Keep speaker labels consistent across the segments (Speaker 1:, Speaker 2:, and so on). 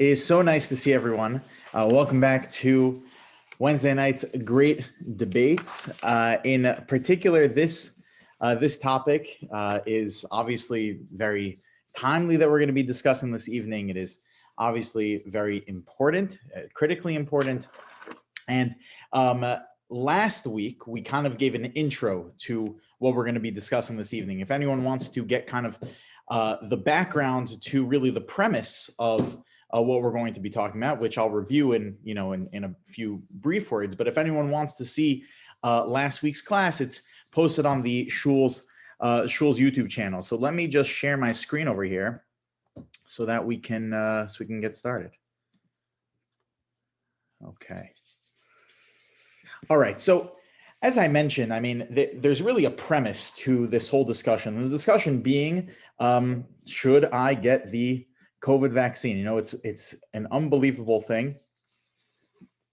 Speaker 1: It is so nice to see everyone. Welcome back to Wednesday night's great debates. In particular, this topic is obviously very timely that we're going to be discussing this evening. It is obviously very important, critically important. And last week, we kind of gave an intro to what we're going to be discussing this evening. If anyone wants to get kind of the background to really the premise of what we're going to be talking about, which I'll review in a few brief words. But if anyone wants to see last week's class, it's posted on the Shul's YouTube channel. So let me just share my screen over here so that we can get started. Okay. All right. So as I mentioned, I mean, there's really a premise to this whole discussion. And the discussion being, should I get the COVID vaccine? You know, it's an unbelievable thing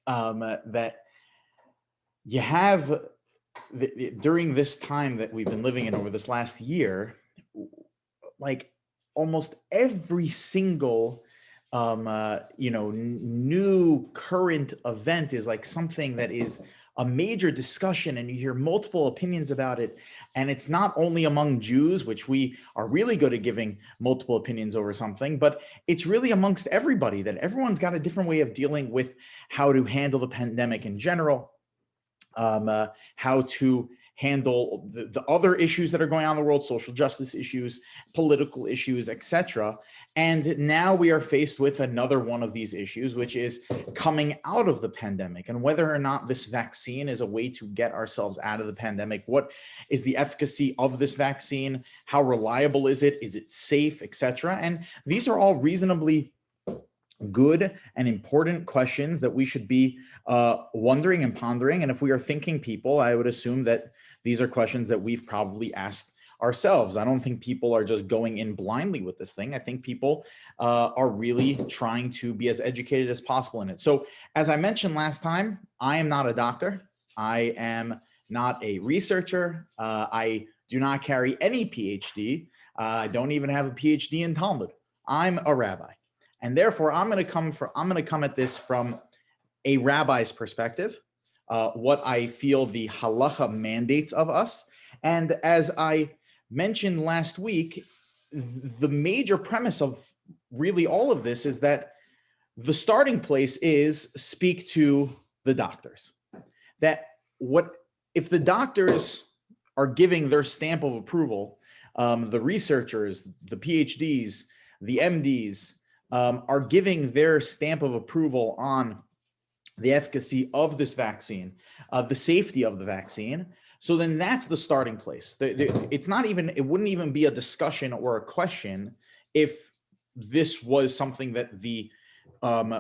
Speaker 1: that you have during this time that we've been living in over this last year. Like almost every single new current event is like something that is a major discussion, and you hear multiple opinions about it. And it's not only among Jews, which we are really good at giving multiple opinions over something, but it's really amongst everybody, that everyone's got a different way of dealing with how to handle the pandemic in general, how to handle the other issues that are going on in the world, social justice issues, political issues, etc. And now we are faced with another one of these issues, which is coming out of the pandemic, and whether or not this vaccine is a way to get ourselves out of the pandemic. What is the efficacy of this vaccine? How reliable is it? Is it safe, etc.? And these are all reasonably good and important questions that we should be wondering and pondering. And if we are thinking people, I would assume that these are questions that we've probably asked ourselves. I don't think people are just going in blindly with this thing. I think people are really trying to be as educated as possible in it. So as I mentioned last time, I am not a doctor. I am not a researcher. I do not carry any PhD. I don't even have a PhD in Talmud. I'm a rabbi. And therefore, I'm going to come at this from a rabbi's perspective, what I feel the halacha mandates of us. And as I mentioned last week, the major premise of really all of this is that the starting place is speak to the doctors. That what if the doctors are giving their stamp of approval, the researchers, the PhDs, the MDs, are giving their stamp of approval on the efficacy of this vaccine, the safety of the vaccine, so then that's the starting place. It wouldn't even be a discussion or a question if this was something that the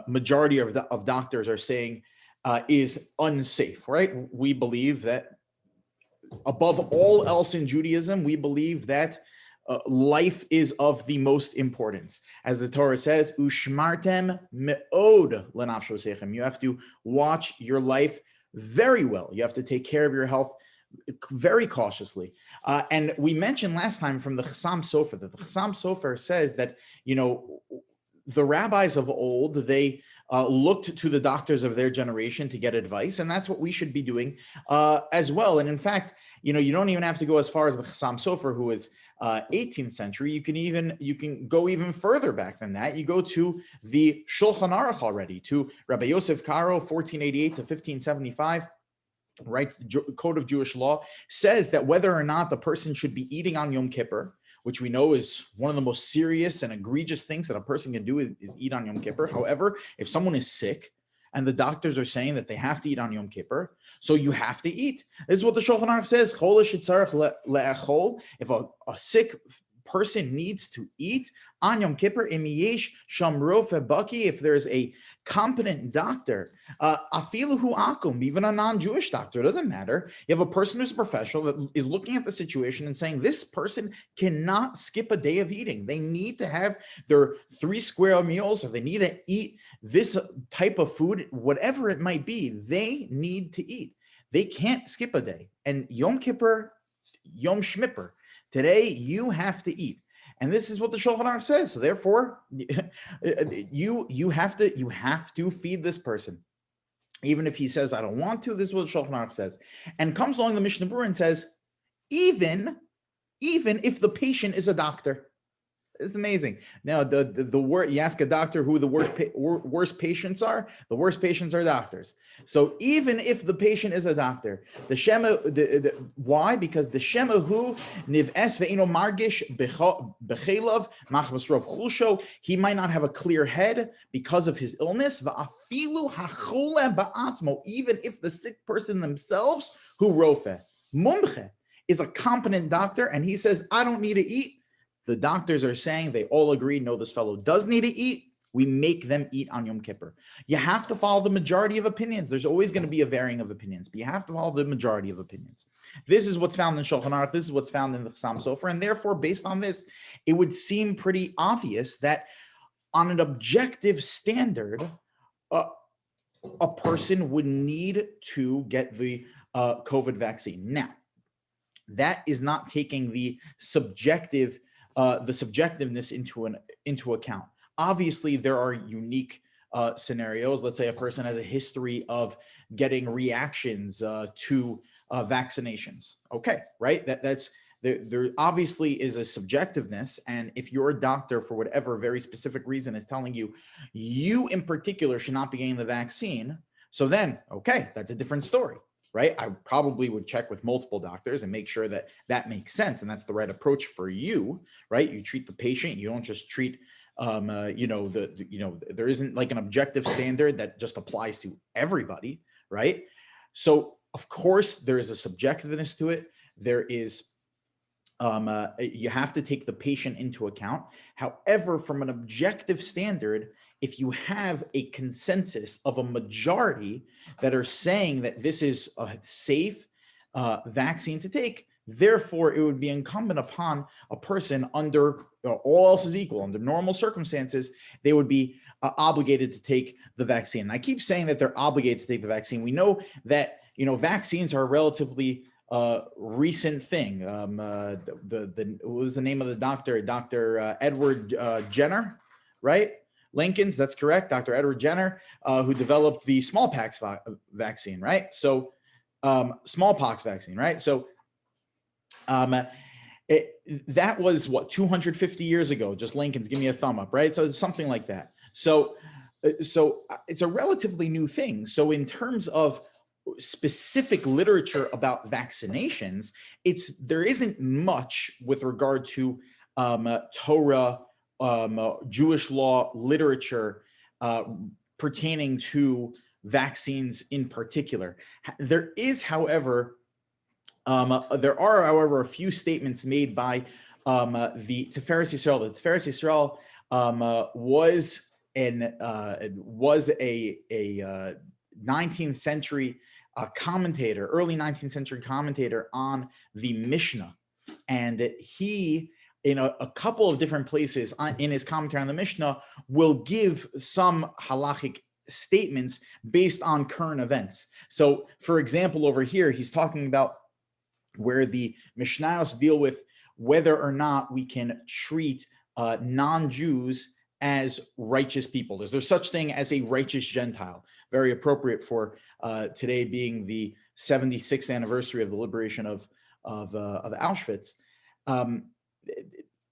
Speaker 1: majority of doctors are saying is unsafe, right? We believe that above all else in Judaism, we believe that life is of the most importance. As the Torah says, Ushmartem me'od lenafshosechem. You have to watch your life very well. You have to take care of your health very cautiously. And we mentioned last time from the Chassam Sofer that the Chassam Sofer says that, the rabbis of old, they looked to the doctors of their generation to get advice. And that's what we should be doing as well. And in fact, you don't even have to go as far as the Chassam Sofer, who is 18th century. You can go even further back than that. You go to the Shulchan Aruch already, to Rabbi Yosef Karo, 1488 to 1575. Writes the Code of Jewish Law, says that whether or not the person should be eating on Yom Kippur, which we know is one of the most serious and egregious things that a person can do is eat on Yom Kippur. However, if someone is sick and the doctors are saying that they have to eat on Yom Kippur, so you have to eat. This is what the Shulchan Aruch says. If a sick person needs to eat on Yom Kippur, if there's a competent doctor, afilu akum, even a non-Jewish doctor, it doesn't matter. You have a person who's a professional that is looking at the situation and saying this person cannot skip a day of eating. They need to have their 3 square meals, or they need to eat this type of food, whatever it might be. They need to eat. They can't skip a day. And Yom Kippur, Yom Shmipper, today you have to eat. And this is what the Shulchan Aruch says. So therefore, you have to feed this person. Even if he says, I don't want to, this is what the Shulchan Aruch says. And comes along the Mishnah Berurah and says, even if the patient is a doctor. It's amazing. Now, the word, you ask a doctor who the worst patients are. The worst patients are doctors. So even if the patient is a doctor, the shema, why? Because the shema who niv'es ve'ino margish bechelav machmas rov chusho. He might not have a clear head because of his illness. Va'afilu hachole ba'atzmo. Even if the sick person themselves, who rofe mumche, is a competent doctor, and he says, I don't need to eat. The doctors are saying, they all agree, no, this fellow does need to eat. We make them eat on Yom Kippur. You have to follow the majority of opinions. There's always going to be a varying of opinions, but you have to follow the majority of opinions. This is what's found in Shulchan Aruch. This is what's found in the Chassam Sofer. And therefore, based on this, it would seem pretty obvious that on an objective standard, a person would need to get the COVID vaccine. Now, that is not taking the subjectiveness into account. Obviously, there are unique scenarios. Let's say a person has a history of getting reactions to vaccinations. Okay, right? There obviously is a subjectiveness, and if your doctor, for whatever very specific reason, is telling you, you in particular should not be getting the vaccine, so then, okay, that's a different story. Right? I probably would check with multiple doctors and make sure that that makes sense. And that's the right approach for you, right? You treat the patient. You don't just treat, there isn't like an objective standard that just applies to everybody, right? So of course there is a subjectiveness to it. There is, you have to take the patient into account. However, from an objective standard, if you have a consensus of a majority that are saying that this is a safe vaccine to take, therefore it would be incumbent upon a person under all else is equal, under normal circumstances, they would be obligated to take the vaccine. And I keep saying that they're obligated to take the vaccine. We know that, vaccines are a relatively recent thing. What was the name of the doctor? Dr. Edward Jenner, right? Lincoln's, that's correct. Dr. Edward Jenner, who developed the smallpox vaccine, right? So smallpox vaccine, right? So that was what, 250 years ago, just Lincoln's, give me a thumb up, right? So something like that. So it's a relatively new thing. So in terms of specific literature about vaccinations, there isn't much with regard to Torah, Jewish law literature pertaining to vaccines in particular. There are, however, a few statements made by the Tiferes Yisrael. The Tiferes Yisrael was a 19th century commentator, early 19th century commentator on the Mishnah, and he, in a couple of different places in his commentary on the Mishnah, will give some halachic statements based on current events. So, for example, over here, he's talking about where the Mishnayos deal with whether or not we can treat non-Jews as righteous people. Is there such thing as a righteous Gentile? Very appropriate for today being the 76th anniversary of the liberation of Auschwitz.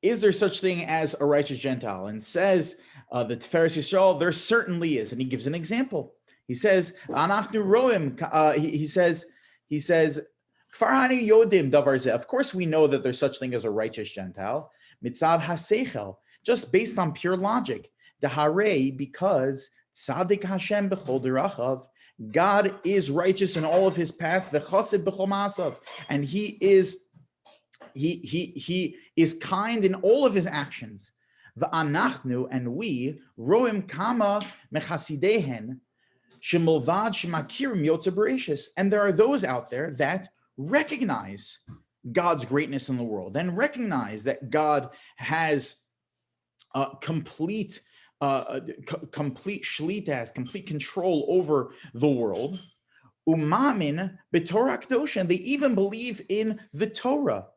Speaker 1: Is there such thing as a righteous Gentile? And says the Tiferes Yisrael, there certainly is. And he gives an example. He says, Anachnu roim, he says, Kfarhani yodim davar zeh. Of course, we know that there's such thing as a righteous Gentile. Mitzad haseichel, just based on pure logic. Daharei, because Tzadik Hashem b'chol derachav, God is righteous in all of his paths, v'chassid b'chol ma'asav, and he is kind in all of his actions. V'anachnu, and we, roim kama mechasidehen, shemilvad shemakirim yotze bereshis, and there are those out there that recognize God's greatness in the world and recognize that God has complete shlitas, complete control over the world. Umamin b'Torah Kedosha, and they even believe in the Torah.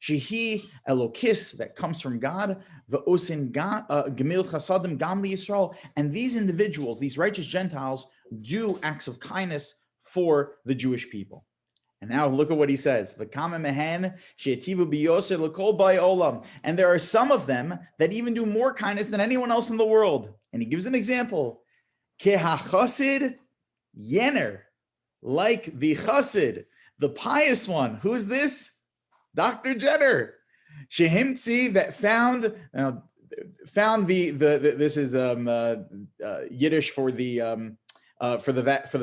Speaker 1: shehi elokis, that comes from God, ve'osin gemil chasadim gam liYisrael, and these individuals, these righteous Gentiles, do acts of kindness for the Jewish people. And now look at what he says. And there are some of them that even do more kindness than anyone else in the world. And he gives an example. Kehachasid yener, like the chassid, the pious one. Who is this? Dr. Jenner. Shehimtzi, that found the this is Yiddish for the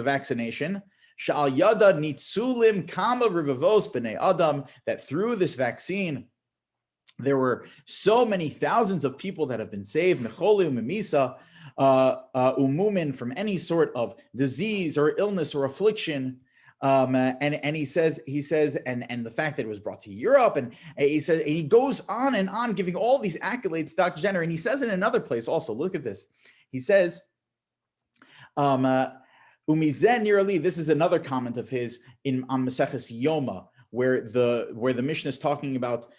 Speaker 1: vaccination. Shal yada nitzulim kama rivavos b'nei adam, that through this vaccine there were so many thousands of people that have been saved, mecholi umimisa, umumin, from any sort of disease or illness or affliction. And he says, and the fact that it was brought to Europe, and he says, and he goes on and on giving all these accolades to Dr. Jenner. And he says in another place also, look at this. He says, Umizen nearly, this is another comment of his on Maseches Yoma, where the Mishnah is talking about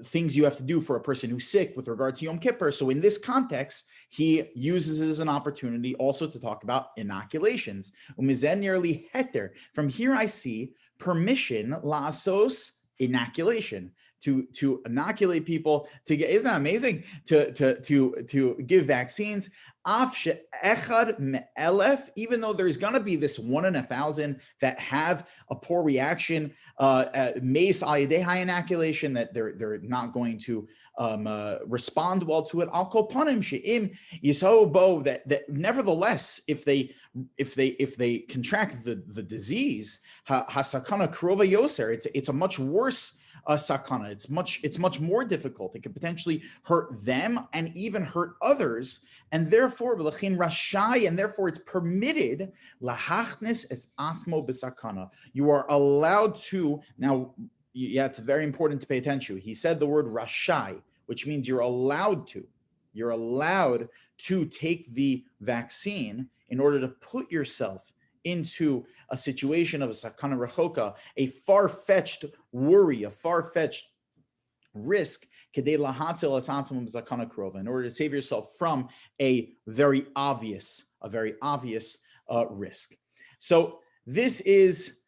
Speaker 1: things you have to do for a person who's sick with regard to Yom Kippur. So in this context, he uses it as an opportunity also to talk about inoculations. Umizen nearly heter. From here I see permission la'asos inoculation, to inoculate people, to get, isn't that amazing? To give vaccines. Even though there's going to be this 1 in 1,000 that have a poor reaction, mace ayidei inoculation, that they're not going to respond well to it. Al kol panim she'im yisobo, that nevertheless, if they contract the disease, hasakana krova yoser, it's a much worse sakana. It's much more difficult. It could potentially hurt them and even hurt others, and therefore it's permitted lahachnis es atzmo b'sakana. You are allowed to now. Yeah, it's very important to pay attention. He said the word rashai, which means you're allowed to take the vaccine in order to put yourself into a situation of a sakana rechoka, a far-fetched worry, a far-fetched risk, in order to save yourself from a very obvious risk. So this is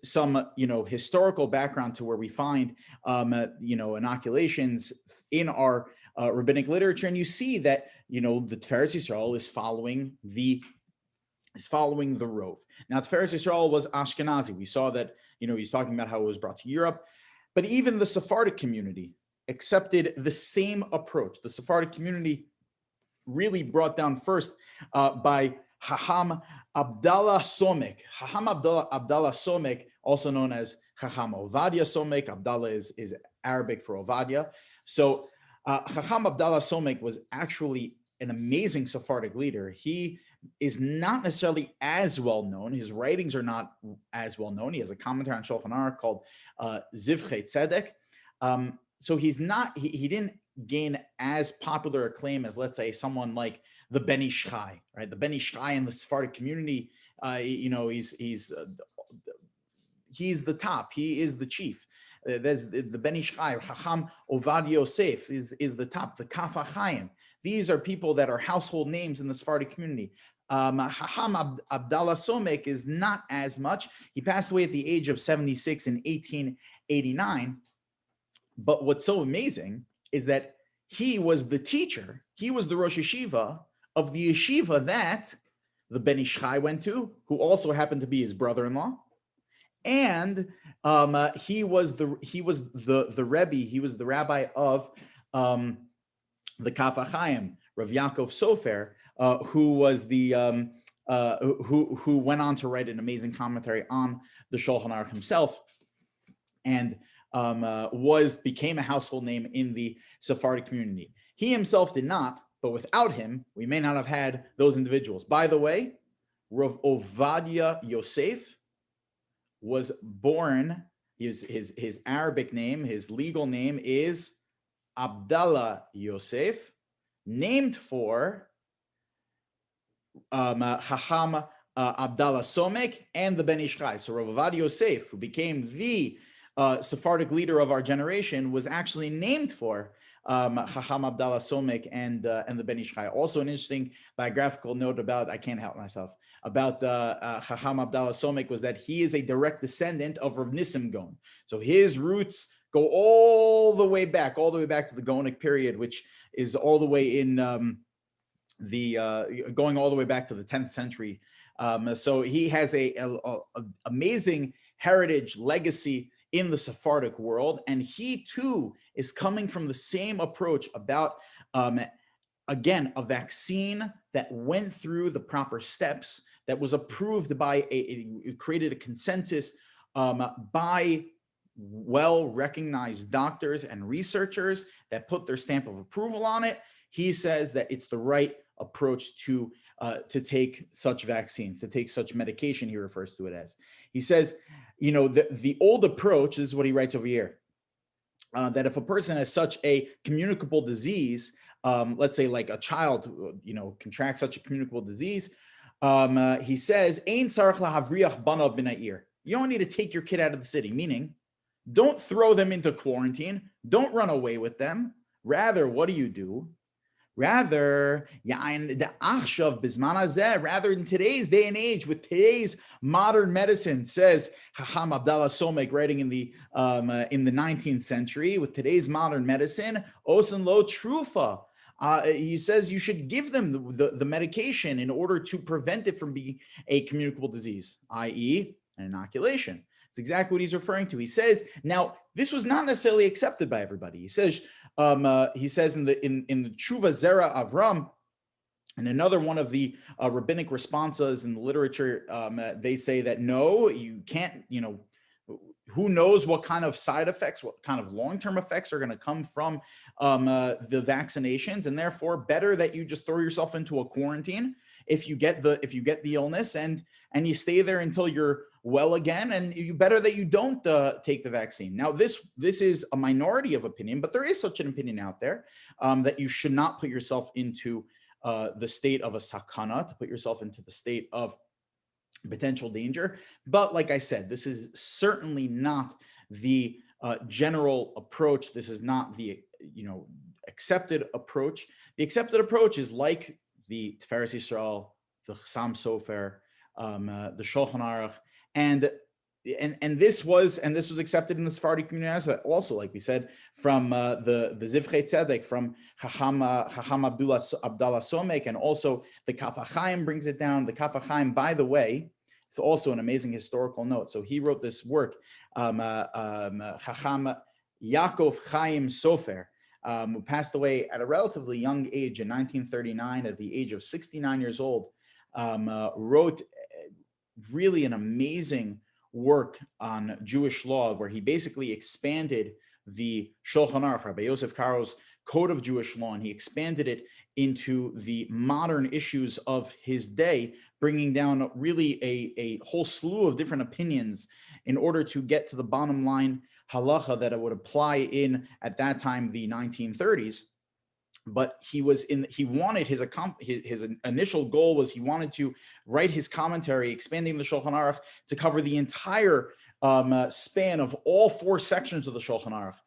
Speaker 1: some historical background to where we find inoculations in our rabbinic literature, and you see that the Tiferes Yisrael is following the Rov. Now, Tiferes Yisrael was Ashkenazi. We saw that he's talking about how it was brought to Europe, but even the Sephardic community accepted the same approach. The Sephardic community really brought down first by Chacham Abdallah Somek. Chacham Abdallah Somek, also known as Chacham Ovadia Somek. Abdallah is Arabic for Ovadia. So Chacham Abdallah Somek was actually an amazing Sephardic leader. He is not necessarily as well known. His writings are not as well known. He has a commentary on Shulchan Aruch called Zivchei Tzedek. So he's not. He didn't gain as popular acclaim as, let's say, someone like the Ben Ish Chai, right? The Ben Ish Chai in the Sephardic community, he's the top. He is the chief. There's the Ben Ish Chai, Chacham Ovadia Yosef is the top. The Kaf HaChaim. These are people that are household names in the Sephardic community. Chacham Abdallah Somek is not as much. He passed away at the age of 76 in 1889. But what's so amazing is that he was the teacher. He was the Rosh Shiva of the yeshiva that the Ben Ish Chai went to, who also happened to be his brother-in-law, and he was the Rebbe. He was the rabbi of the Kaf HaChaim, Rav Yaakov Sofer, who was the who went on to write an amazing commentary on the Shulchan Aruch himself, and became a household name in the Sephardic community. He himself did not, but without him, we may not have had those individuals. By the way, Rav Ovadia Yosef was born. His Arabic name, his legal name is Abdallah Yosef, named for Chacham Abdallah Somek and the Ben Ish Chai. So Rav Ovadia Yosef, who became the Sephardic leader of our generation, was actually named for Chacham Abdallah Somek and the Ben Ish Chai. Also, an interesting biographical note about, I can't help myself, about Chacham Abdallah Somek was that he is a direct descendant of Rav Nissim Gaon. So his roots go all the way back to the Gaonic period, which is all the way in going all the way back to the 10th century. So he has a amazing heritage legacy in the Sephardic world, and he too is coming from the same approach about again, a vaccine that went through the proper steps, that was approved by it created a consensus by well-recognized doctors and researchers that put their stamp of approval on it. He says that it's the right approach to take such vaccines, to take such medication, he refers to it as. He says, you know, the old approach, this is what he writes over here, that if a person has such a communicable disease, let's say like a child, you know, contracts such a communicable disease, he says, Ein tzarich lahavriach banav min ha'ir. You don't need to take your kid out of the city, meaning don't throw them into quarantine, don't run away with them. Rather, what do? Rather, in today's day and age, with today's modern medicine, says Chacham Abdallah Somek, writing in the 19th century, with today's modern medicine, osen lo trufa. He says you should give them the medication in order to prevent it from being a communicable disease, i.e., an inoculation. It's exactly what he's referring to. He says, now, this was not necessarily accepted by everybody. He says in the Tshuva Zera Avram, and another one of the rabbinic responses in the literature, they say that no, you can't, you know, who knows what kind of side effects, what kind of long-term effects are going to come from the vaccinations, and therefore better that you just throw yourself into a quarantine if you get the illness and you stay there until you're well again, and you better that you don't take the vaccine. Now, this is a minority of opinion, but there is such an opinion out there that you should not put yourself into the state of a sakana, to put yourself into the state of potential danger. But like I said, this is certainly not the general approach. This is not the accepted approach. The accepted approach is like the Tiferes Yisrael, the Chassam Sofer, the Shulchan Aruch, and this was accepted in the Sephardic community also, like we said, from the Zivchei Tzedek, from Chacham Abdallah Somek, and also the Kaf HaChaim brings it down. The Kaf HaChaim, by the way, it's also an amazing historical note. So he wrote this work, Chacham Yaakov Chaim Sofer, who passed away at a relatively young age in 1939, at the age of 69 years old, wrote really an amazing work on Jewish law, where he basically expanded the Shulchan Aruch, Rabbi Yosef Karo's code of Jewish law, and he expanded it into the modern issues of his day, bringing down really a whole slew of different opinions in order to get to the bottom line halacha that it would apply in, at that time, the 1930s. But his initial goal was he wanted to write his commentary, expanding the Shulchan Aruch to cover the entire span of all four sections of the Shulchan Aruch.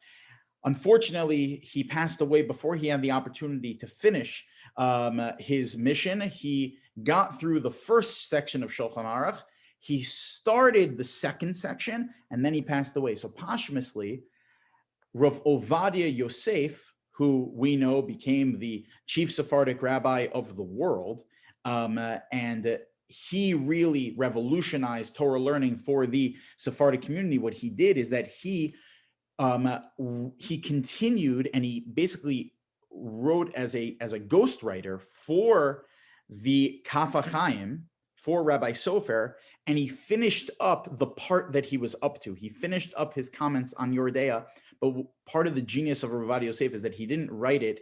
Speaker 1: Unfortunately, he passed away before he had the opportunity to finish his mission. He got through the first section of Shulchan Aruch. He started the second section, and then he passed away. So posthumously, Rav Ovadia Yosef, who we know became the chief Sephardic rabbi of the world, and he really revolutionized Torah learning for the Sephardic community. What he did is that he continued, and he basically wrote as a ghostwriter for the Kaf HaChaim, for Rabbi Sofer, and he finished up the part that he was up to. He finished up his comments on Yordea, but part of the genius of Ovadia Yosef is that he didn't write it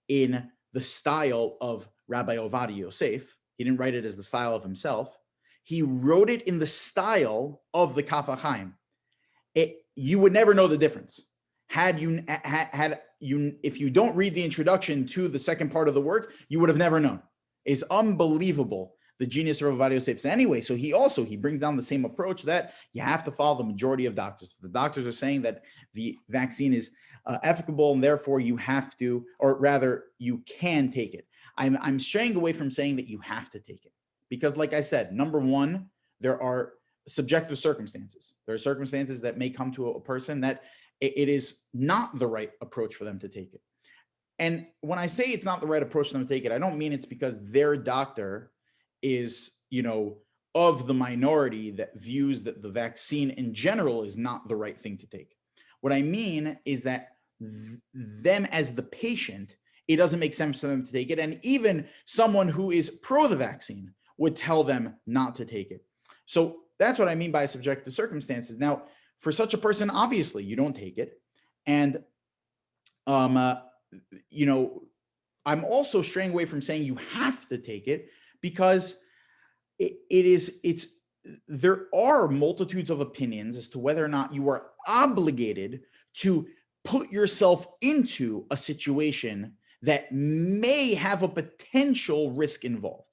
Speaker 1: in the style of Rabbi Ovadia Yosef. He didn't write it as the style of himself. He wrote it in the style of the Kaf HaChaim. You would never know the difference. If you don't read the introduction to the second part of the work, you would have never known. It's unbelievable the genius of Rabbi Yosef anyway. So he brings down the same approach that you have to follow the majority of doctors. The doctors are saying that the vaccine is efficacious, and therefore you have to, or rather you can take it. I'm straying away from saying that you have to take it because, like I said, number one, there are subjective circumstances. There are circumstances that may come to a person that it is not the right approach for them to take it. And when I say it's not the right approach for them to take it, I don't mean it's because their doctor is, of the minority that views that the vaccine in general is not the right thing to take. What I mean is that them as the patient, it doesn't make sense for them to take it. And even someone who is pro the vaccine would tell them not to take it. So that's what I mean by subjective circumstances. Now, for such a person, obviously you don't take it. And, I'm also straying away from saying you have to take it because there are multitudes of opinions as to whether or not you are obligated to put yourself into a situation that may have a potential risk involved.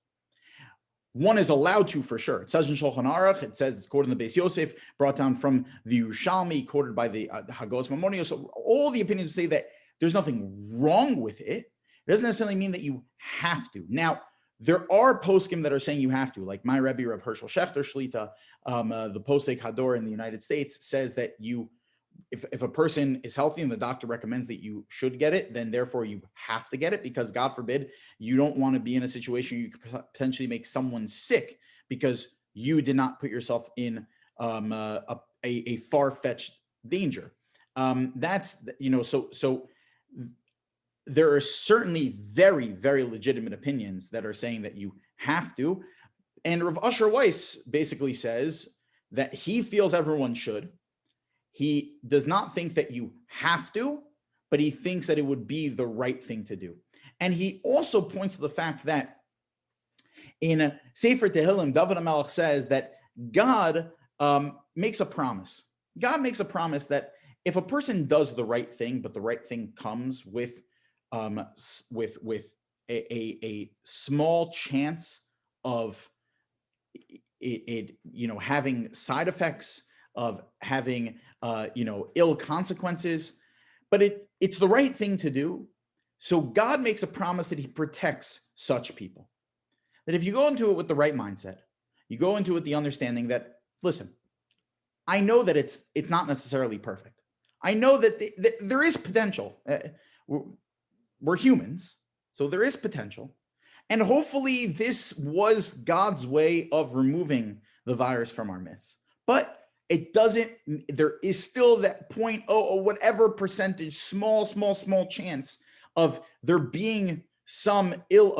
Speaker 1: One is allowed to, for sure. It says in Shulchan Aruch, it says, it's quoted in the Beis Yosef, brought down from the Yerushalmi, quoted by the Hagos Maimonides. So all the opinions say that there's nothing wrong with it. It doesn't necessarily mean that you have to. Now, there are poskim that are saying you have to, like my Rabbi, Reb Hershel Shechter Shlita, the Posek Hador in the United States says that if a person is healthy and the doctor recommends that you should get it, then therefore you have to get it because God forbid, you don't want to be in a situation you could potentially make someone sick because you did not put yourself in a far-fetched danger. So there are certainly very, very legitimate opinions that are saying that you have to. And Rav Asher Weiss basically says that he feels everyone should. He does not think that you have to, but he thinks that it would be the right thing to do. And he also points to the fact that in Sefer Tehillim, David HaMelech says that God makes a promise. God makes a promise that if a person does the right thing, but the right thing comes with a small chance of it having side effects, of having ill consequences, but it's the right thing to do. So God makes a promise that he protects such people. That if you go into it with the right mindset, you go into it with the understanding that, listen, I know that it's not necessarily perfect. I know that there is potential. We're humans, so there is potential. And hopefully this was God's way of removing the virus from our midst. But there is still that whatever percentage, small chance of there being some ill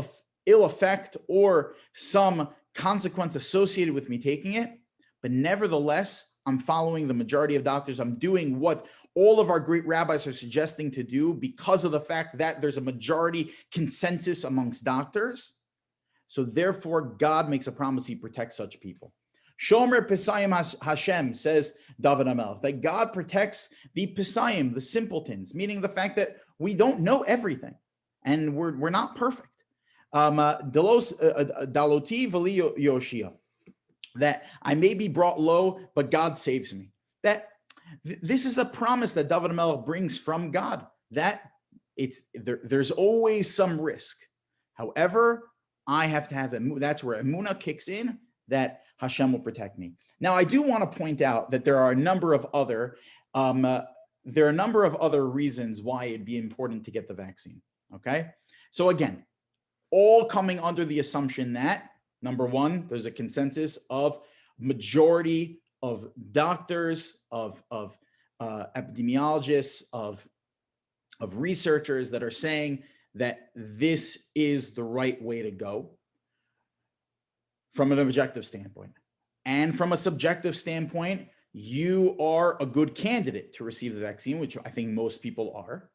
Speaker 1: effect or some consequence associated with me taking it. But nevertheless, I'm following the majority of doctors. I'm doing what all of our great rabbis are suggesting to do because of the fact that there's a majority consensus amongst doctors. So therefore, God makes a promise he protects such people. Shomer Pesayim Hashem, says David HaMelech, that God protects the Pesayim, the simpletons, meaning the fact that we don't know everything and we're not perfect. Daloti Vali Yoshia, that I may be brought low, but God saves me. That this is a promise that David HaMelech brings from God, that there's always some risk. However, I have to have that's where Emunah kicks in, that Hashem will protect me. Now, I do want to point out that there are a number of other reasons why it'd be important to get the vaccine. Okay, so again, all coming under the assumption that number one, there's a consensus of majority of doctors, of epidemiologists, of researchers that are saying that this is the right way to go from an objective standpoint. And from a subjective standpoint, you are a good candidate to receive the vaccine, which I think most people are.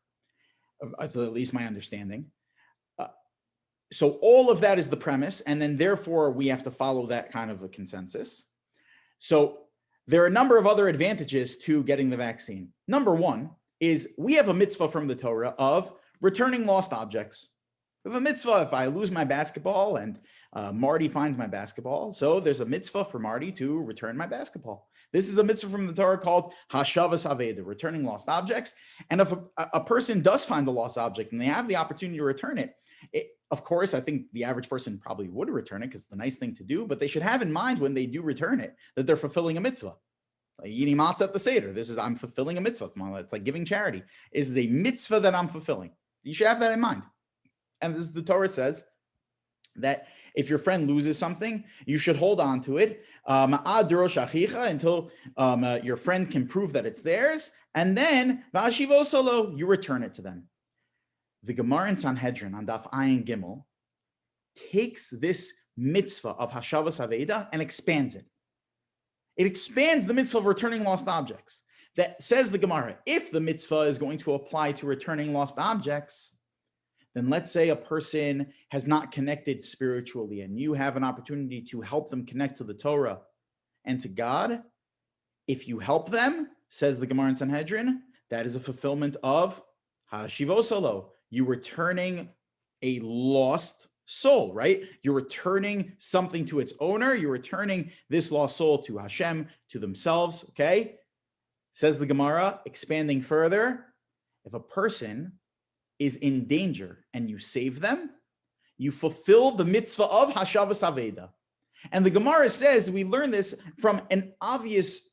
Speaker 1: That's at least my understanding. So all of that is the premise. And then therefore we have to follow that kind of a consensus. So there are a number of other advantages to getting the vaccine. Number one is we have a mitzvah from the Torah of returning lost objects. We have a mitzvah if I lose my basketball and Marty finds my basketball, so there's a mitzvah for Marty to return my basketball. This is a mitzvah from the Torah called Hashavas Aveda, returning lost objects. And if a person does find the lost object and they have the opportunity to return it, of course, I think the average person probably would return it because it's the nice thing to do, but they should have in mind when they do return it that they're fulfilling a mitzvah. Like eating matzah at the Seder. I'm fulfilling a mitzvah. It's like giving charity. This is a mitzvah that I'm fulfilling. You should have that in mind. And this is the Torah says that if your friend loses something, you should hold on to it until your friend can prove that it's theirs, and then you return it to them. The Gemara in Sanhedrin on Daf Ayin Gimel takes this mitzvah of Hashavas Aveda and expands it. It expands the mitzvah of returning lost objects. That says the Gemara, if the mitzvah is going to apply to returning lost objects, then let's say a person has not connected spiritually and you have an opportunity to help them connect to the Torah and to God. If you help them, says the Gemara in Sanhedrin, that is a fulfillment of Hashivosalo. You returning a lost soul, right? You're returning something to its owner. You're returning this lost soul to Hashem, to themselves, okay? Says the Gemara, expanding further, if a person is in danger and you save them, you fulfill the mitzvah of Hashavas Aveda. And the Gemara says we learn this from an obvious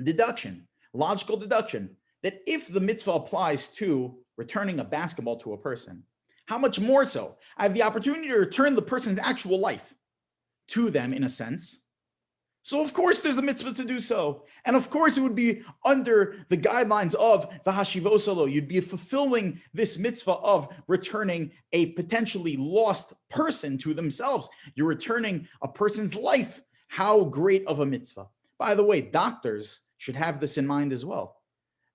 Speaker 1: deduction, logical deduction, that if the mitzvah applies to returning a basketball to a person, how much more so? I have the opportunity to return the person's actual life to them in a sense. So of course there's a mitzvah to do so. And of course it would be under the guidelines of the Hashivosalo. You'd be fulfilling this mitzvah of returning a potentially lost person to themselves. You're returning a person's life. How great of a mitzvah. By the way, doctors should have this in mind as well.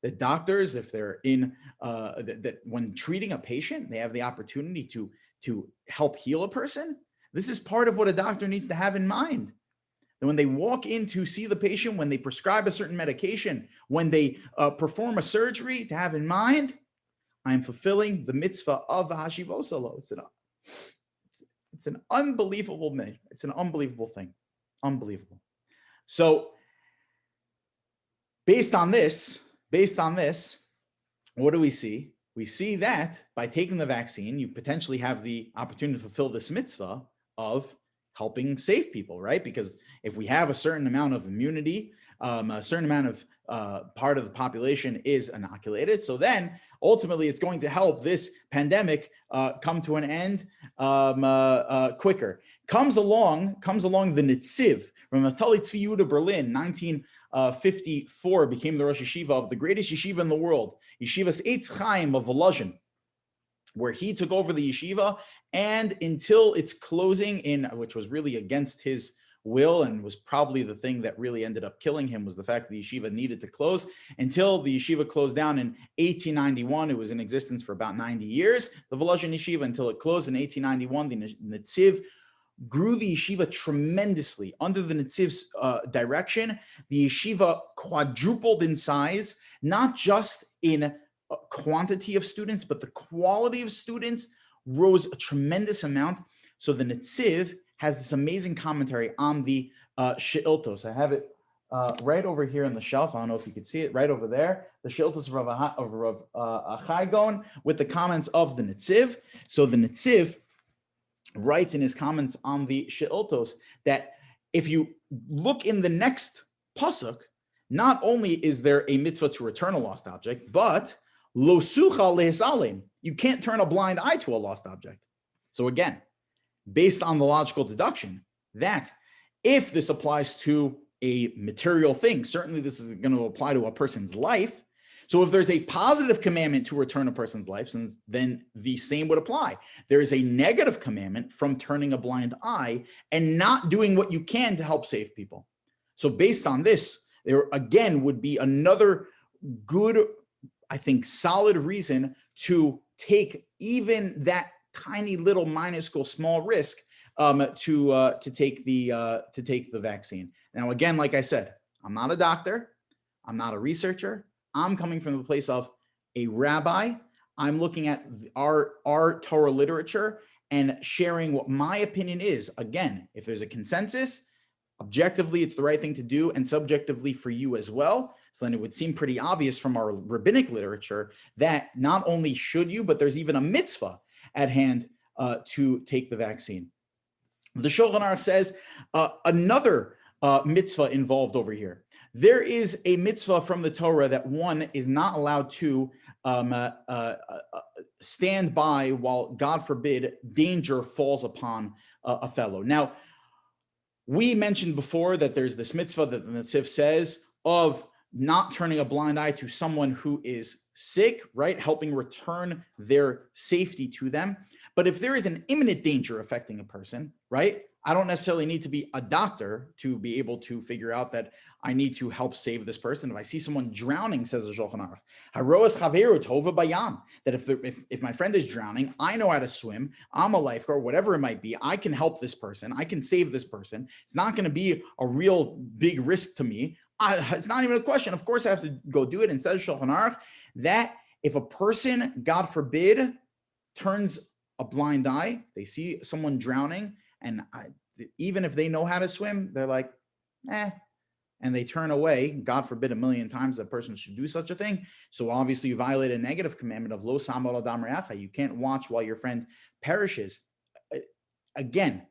Speaker 1: That doctors, if they're in, that when treating a patient, they have the opportunity to help heal a person. This is part of what a doctor needs to have in mind. And when they walk in to see the patient, when they prescribe a certain medication, when they perform a surgery, to have in mind, I'm fulfilling the mitzvah of Hashivosalo. It's an unbelievable thing. It's an unbelievable thing. Unbelievable. So based on this, what do we see? We see that by taking the vaccine, you potentially have the opportunity to fulfill this mitzvah of helping save people, right? Because if we have a certain amount of immunity, a certain amount of part of the population is inoculated, so then ultimately it's going to help this pandemic come to an end quicker. Comes along the Nitziv from Natali Tzvi Yehuda Berlin, 1954, became the Russian Shiva of the greatest yeshiva in the world, Yeshivas Eitz Chaim of Volozhin, where he took over the yeshiva, and until its closing which was really against his will and was probably the thing that really ended up killing him, was the fact that the yeshiva needed to close. Until the yeshiva closed down in 1891, it was in existence for about 90 years, the Volozhin yeshiva, until it closed in 1891. The Nitziv grew the yeshiva tremendously. Under the Nitziv's direction, the yeshiva quadrupled in size, not just in quantity of students, but the quality of students rose a tremendous amount. So the Nitziv has this amazing commentary on the She'iltos. I have it right over here on the shelf. I don't know if you can see it right over there. The She'iltos of Rav Achai Gaon with the comments of the Nitziv. So the Nitziv writes in his comments on the She'iltos that if you look in the next pasuk, not only is there a mitzvah to return a lost object, but lo sucha lehisalim, you can't turn a blind eye to a lost object. So again, based on the logical deduction that if this applies to a material thing, certainly this is going to apply to a person's life. So if there's a positive commandment to return a person's life, then the same would apply. There is a negative commandment from turning a blind eye and not doing what you can to help save people. So based on this, there again would be another good, I think, solid reason to take even that tiny little minuscule small risk to take the vaccine. Now, again, like I said, I'm not a doctor, I'm not a researcher. I'm coming from the place of a rabbi. I'm looking at our Torah literature, and sharing what my opinion is. Again, if there's a consensus, objectively, it's the right thing to do, and subjectively for you as well. So then it would seem pretty obvious from our rabbinic literature that not only should you, but there's even a mitzvah at hand to take the vaccine. The Shulchan Aruch says another mitzvah involved over here. There is a mitzvah from the Torah that one is not allowed to stand by while, God forbid, danger falls upon a fellow. Now, we mentioned before that there's this mitzvah that the Netziv says of not turning a blind eye to someone who is sick, right? Helping return their safety to them. But if there is an imminent danger affecting a person, right? I don't necessarily need to be a doctor to be able to figure out that I need to help save this person. If I see someone drowning, says the Shulchan Aruch, Haroas chaveru tova bayam, that if my friend is drowning, I know how to swim, I'm a lifeguard, whatever it might be, I can help this person, I can save this person. It's not going to be a real big risk to me. It's not even a question. Of course, I have to go do it. And says Shulchan Aruch that if a person, God forbid, turns a blind eye, they see someone drowning, and even if they know how to swim, they're like, and they turn away. God forbid, a million times that person should do such a thing. So obviously you violate a negative commandment of lo samar adam re'acha. You can't watch while your friend perishes. Again,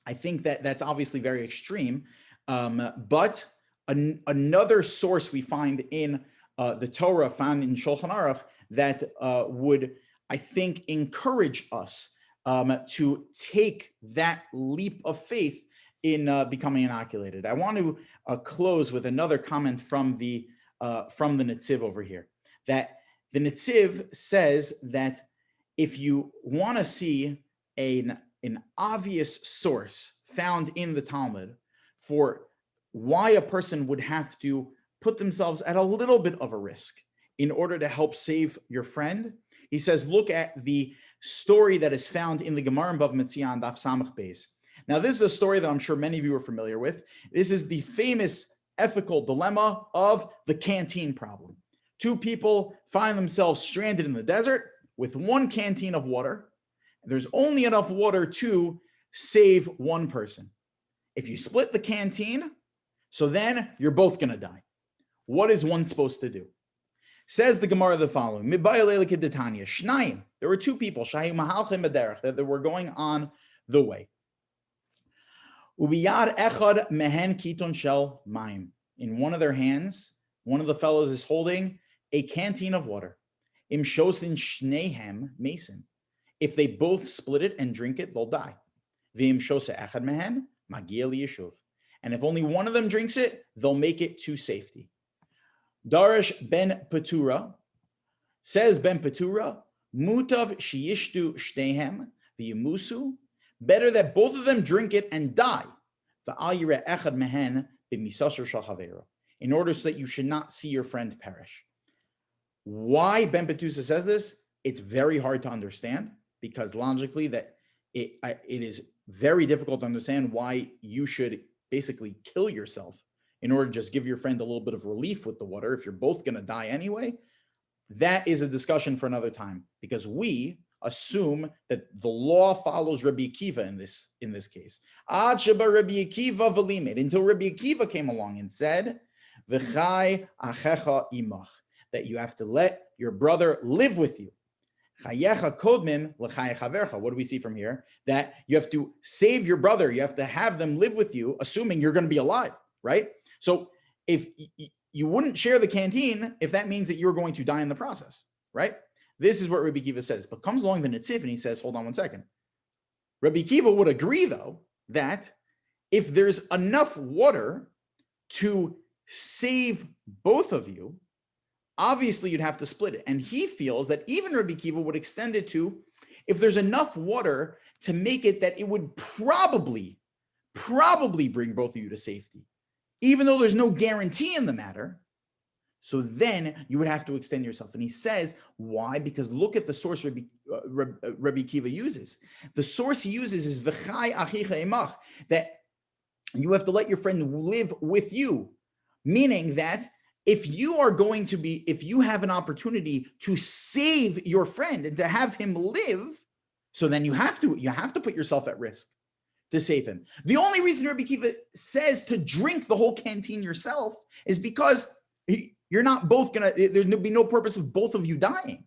Speaker 1: I think that that's obviously very extreme. But another source we find in the Torah, found in Shulchan Aruch, that would, I think, encourage us to take that leap of faith in becoming inoculated. I want to close with another comment from the Netziv over here. That the Netziv says that if you want to see an obvious source found in the Talmud for why a person would have to put themselves at a little bit of a risk in order to help save your friend, he says, look at the story that is found in the Gemara in Bava Metzia on Daf Samach Beis. Now, this is a story that I'm sure many of you are familiar with. This is the famous ethical dilemma of the canteen problem. Two people find themselves stranded in the desert with one canteen of water. There's only enough water to save one person. If you split the canteen, so then you're both going to die. What is one supposed to do? Says the Gemara the following: there were two people that were going on the way. In one of their hands, one of the fellows is holding a canteen of water. If they both split it and drink it, they'll die. And if only one of them drinks it, they'll make it to safety. Darish ben Petura, says Ben Petura, mutav sheyishtu shtehem v'yimusu, better that both of them drink it and die, in order so that you should not see your friend perish. Why Ben Petura says this? It's very hard to understand, because logically that it is very difficult to understand why you should basically kill yourself in order to just give your friend a little bit of relief with the water if you're both going to die anyway. That is a discussion for another time, because we assume that the law follows Rabbi Akiva in this case. Until Rabbi Akiva came along and said, V'chai achecha imach, that you have to let your brother live with you. Chayecha kodmim l'chayech havercha. What do we see from here? That you have to save your brother. You have to have them live with you, assuming you're going to be alive, right? So if you wouldn't share the canteen if that means that you're going to die in the process, right? This is what Rabbi Akiva says. But comes along the Netziv and he says, hold on one second. Rabbi Akiva would agree, though, that if there's enough water to save both of you, obviously you'd have to split it. And he feels that even Rabbi Akiva would extend it to if there's enough water to make it that it would probably bring both of you to safety, even though there's no guarantee in the matter. So then you would have to extend yourself. And he says, why? Because look at the source Rabbi Akiva uses. The source he uses is v'chai achicha imach, that you have to let your friend live with you. Meaning that if you have an opportunity to save your friend and to have him live, So then you have to put yourself at risk to save him. The only reason Rabbi Kiva says to drink the whole canteen yourself is because you're not both gonna, there'd be no purpose of both of you dying.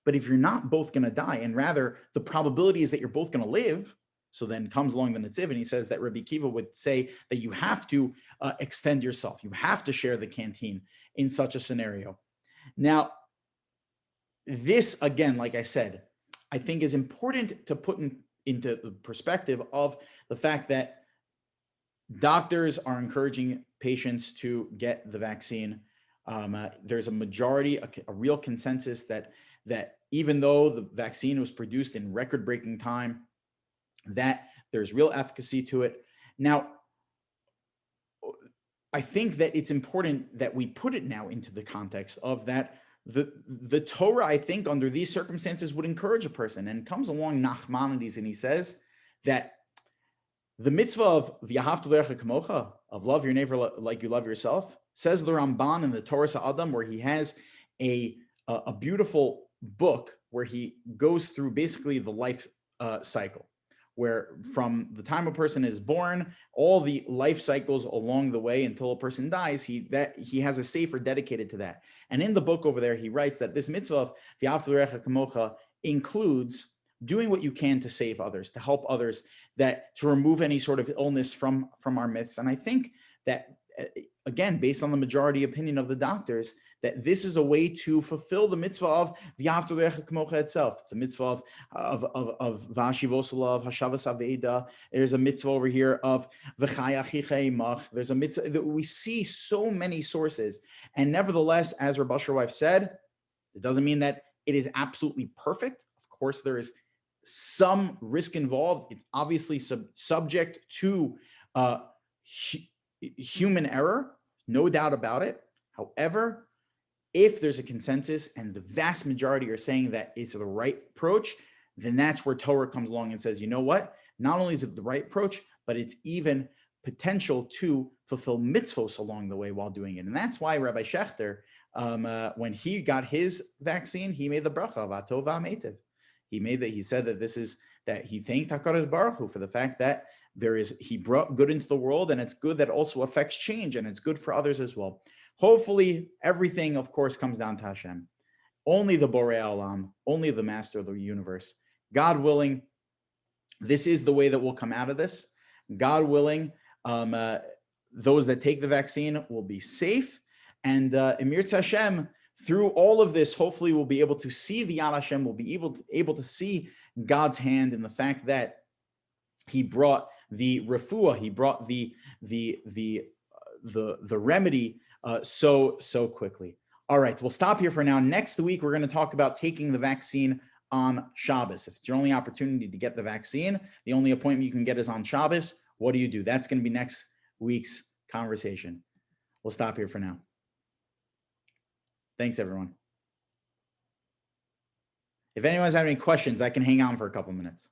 Speaker 1: But if you're not both gonna die, and rather the probability is that you're both gonna live, so then comes along the Netziv, and he says that Rabbi Kiva would say that you have to extend yourself. You have to share the canteen in such a scenario. Now, this, again, like I said, I think is important to put into the perspective of the fact that doctors are encouraging patients to get the vaccine. There's a majority, a real consensus that even though the vaccine was produced in record-breaking time, that there's real efficacy to it. Now, I think that it's important that we put it now into the context of that the Torah, I think, under these circumstances would encourage a person, and comes along Nachmanides and he says that the mitzvah of v'yahavta l'recha kamocha, of love your neighbor like you love yourself, says the Ramban in the Torah Sa'adam, where he has a beautiful book where he goes through basically the life cycle, where from the time a person is born, all the life cycles along the way until a person dies, he has a sefer dedicated to that. And in the book over there, he writes that this mitzvah of v'yahavta l'recha kamocha includes doing what you can to save others, to help others, that to remove any sort of illness from our midst. And I think that, again, based on the majority opinion of the doctors, that this is a way to fulfill the mitzvah of v'yahavta l'recha kamocha itself. It's a mitzvah of v'hashivosolav, hashavas aveda. There's a mitzvah over here of v'chai achicha imach. There's a mitzvah that we see so many sources. And nevertheless, as Rabbi Wife said, it doesn't mean that it is absolutely perfect. Of course, there is some risk involved. It's obviously subject to human error, no doubt about it. However, if there's a consensus and the vast majority are saying that it's the right approach, then that's where Torah comes along and says, you know what? Not only is it the right approach, but it's even potential to fulfill mitzvos along the way while doing it. And that's why Rabbi Schechter, when he got his vaccine, he made the bracha of Atov V'Ametiv. He said that he thanked HaKadosh Baruch Hu for the fact that he brought good into the world, and it's good that also affects change, and it's good for others as well. Hopefully, everything, of course, comes down to Hashem. Only the Borei Olam, only the Master of the universe. God willing, this is the way that we'll come out of this. God willing, those that take the vaccine will be safe, and Emir Hashem, through all of this, hopefully we'll be able to see the Yad Hashem, we'll be able to see God's hand in the fact that he brought the refuah, he brought the remedy so quickly. All right, we'll stop here for now. Next week, we're going to talk about taking the vaccine on Shabbos. If it's your only opportunity to get the vaccine, the only appointment you can get is on Shabbos, what do you do? That's going to be next week's conversation. We'll stop here for now. Thanks, everyone. If anyone has any questions, I can hang on for a couple minutes.